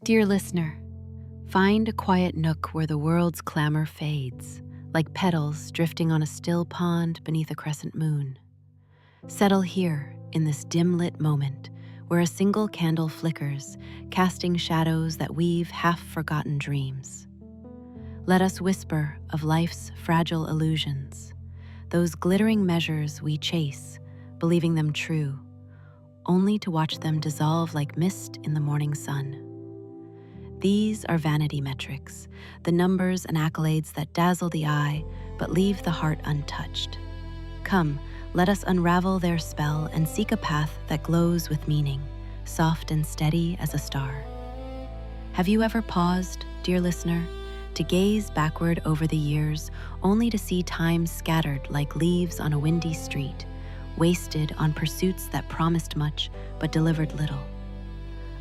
Dear listener, find a quiet nook where the world's clamor fades, like petals drifting on a still pond beneath a crescent moon. Settle here in this dim-lit moment where a single candle flickers, casting shadows that weave half-forgotten dreams. Let us whisper of life's fragile illusions, those glittering measures we chase, believing them true, only to watch them dissolve like mist in the morning sun. These are vanity metrics, the numbers and accolades that dazzle the eye but leave the heart untouched. Come, let us unravel their spell and seek a path that glows with meaning, soft and steady as a star. Have you ever paused, dear listener, to gaze backward over the years only to see time scattered like leaves on a windy street, wasted on pursuits that promised much but delivered little?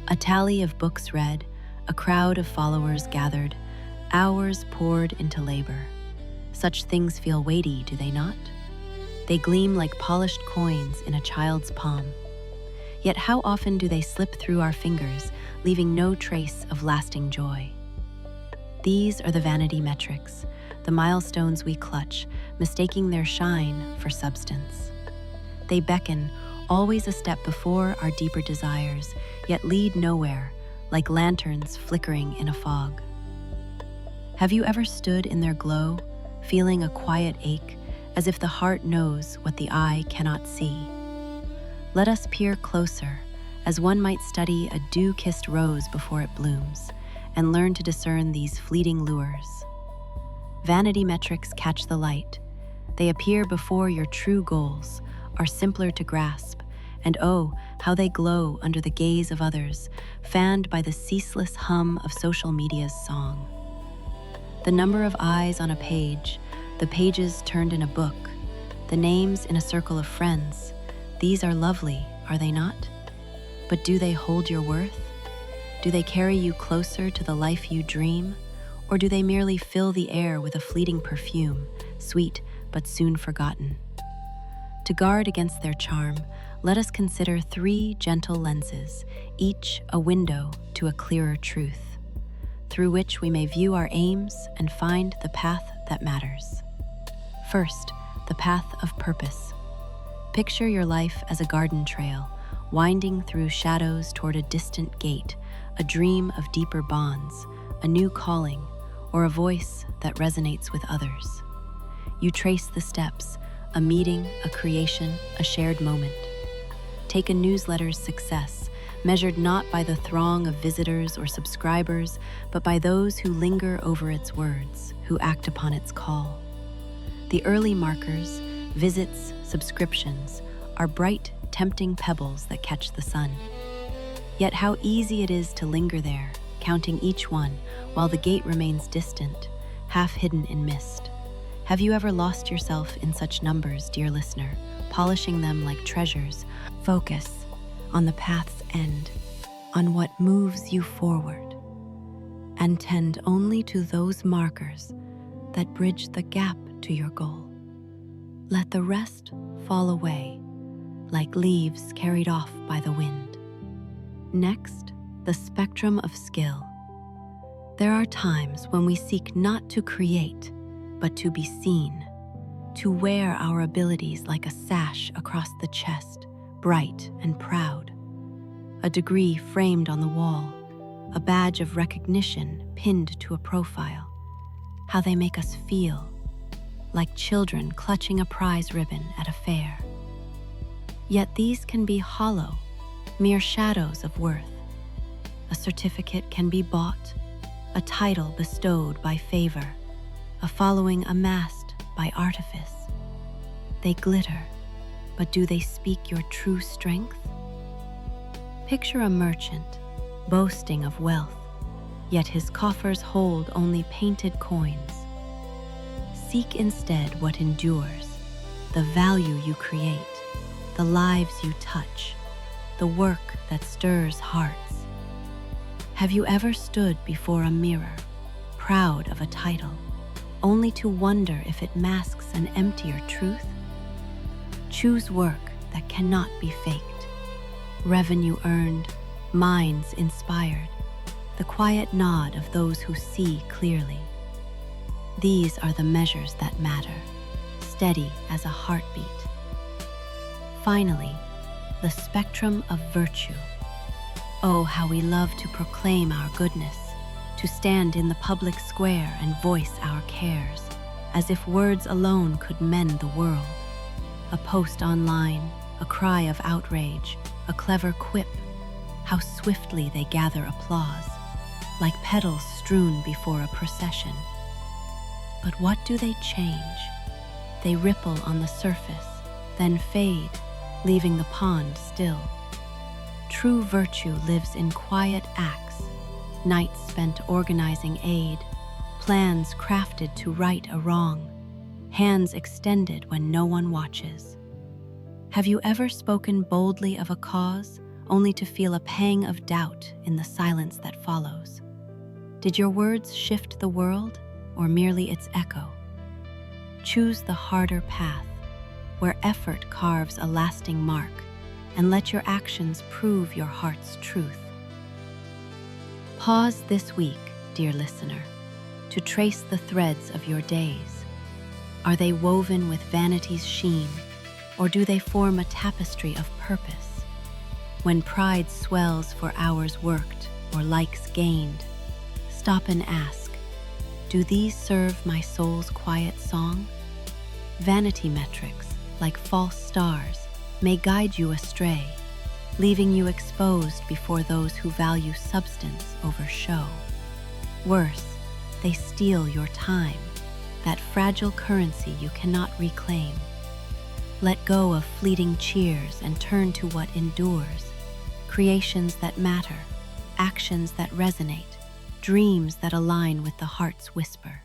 A tally of books read, a crowd of followers gathered, hours poured into labor. Such things feel weighty, do they not? They gleam like polished coins in a child's palm. Yet how often do they slip through our fingers, leaving no trace of lasting joy? These are the vanity metrics, the milestones we clutch, mistaking their shine for substance. They beckon, always a step before our deeper desires, yet lead nowhere, like lanterns flickering in a fog. Have you ever stood in their glow, feeling a quiet ache, as if the heart knows what the eye cannot see? Let us peer closer, as one might study a dew-kissed rose before it blooms, and learn to discern these fleeting lures. Vanity metrics catch the light. They appear before your true goals, are simpler to grasp, and oh, how they glow under the gaze of others, fanned by the ceaseless hum of social media's song. The number of eyes on a page, the pages turned in a book, the names in a circle of friends, these are lovely, are they not? But do they hold your worth? Do they carry you closer to the life you dream? Or do they merely fill the air with a fleeting perfume, sweet but soon forgotten? To guard against their charm, let us consider 3 gentle lenses, each a window to a clearer truth, through which we may view our aims and find the path that matters. First, the path of purpose. Picture your life as a garden trail, winding through shadows toward a distant gate, a dream of deeper bonds, a new calling, or a voice that resonates with others. You trace the steps, a meeting, a creation, a shared moment. Take a newsletter's success, measured not by the throng of visitors or subscribers, but by those who linger over its words, who act upon its call. The early markers, visits, subscriptions, are bright, tempting pebbles that catch the sun. Yet how easy it is to linger there, counting each one, while the gate remains distant, half hidden in mist. Have you ever lost yourself in such numbers, dear listener, polishing them like treasures? Focus on the path's end, on what moves you forward, and tend only to those markers that bridge the gap to your goal. Let the rest fall away, like leaves carried off by the wind. Next, the spectrum of skill. There are times when we seek not to create, but to be seen, to wear our abilities like a sash across the chest, bright and proud. A degree framed on the wall, a badge of recognition pinned to a profile. How they make us feel, like children clutching a prize ribbon at a fair. Yet these can be hollow, mere shadows of worth. A certificate can be bought, a title bestowed by favor, a following amassed by artifice. They glitter, but do they speak your true strength? Picture a merchant, boasting of wealth, yet his coffers hold only painted coins. Seek instead what endures, the value you create, the lives you touch, the work that stirs hearts. Have you ever stood before a mirror, proud of a title, only to wonder if it masks an emptier truth? Choose work that cannot be faked, revenue earned, minds inspired, the quiet nod of those who see clearly. These are the measures that matter, steady as a heartbeat. Finally, the spectrum of virtue. Oh, how we love to proclaim our goodness, to stand in the public square and voice our cares, as if words alone could mend the world. A post online, a cry of outrage, a clever quip, how swiftly they gather applause, like petals strewn before a procession. But what do they change? They ripple on the surface, then fade, leaving the pond still. True virtue lives in quiet acts, nights spent organizing aid, plans crafted to right a wrong, hands extended when no one watches. Have you ever spoken boldly of a cause, only to feel a pang of doubt in the silence that follows? Did your words shift the world, or merely its echo? Choose the harder path, where effort carves a lasting mark, and let your actions prove your heart's truth. Pause this week, dear listener, to trace the threads of your days. Are they woven with vanity's sheen, or do they form a tapestry of purpose? When pride swells for hours worked or likes gained, stop and ask, do these serve my soul's quiet song? Vanity metrics, like false stars, may guide you astray, leaving you exposed before those who value substance over show. Worse, they steal your time, that fragile currency you cannot reclaim. Let go of fleeting cheers and turn to what endures, creations that matter, actions that resonate, dreams that align with the heart's whisper.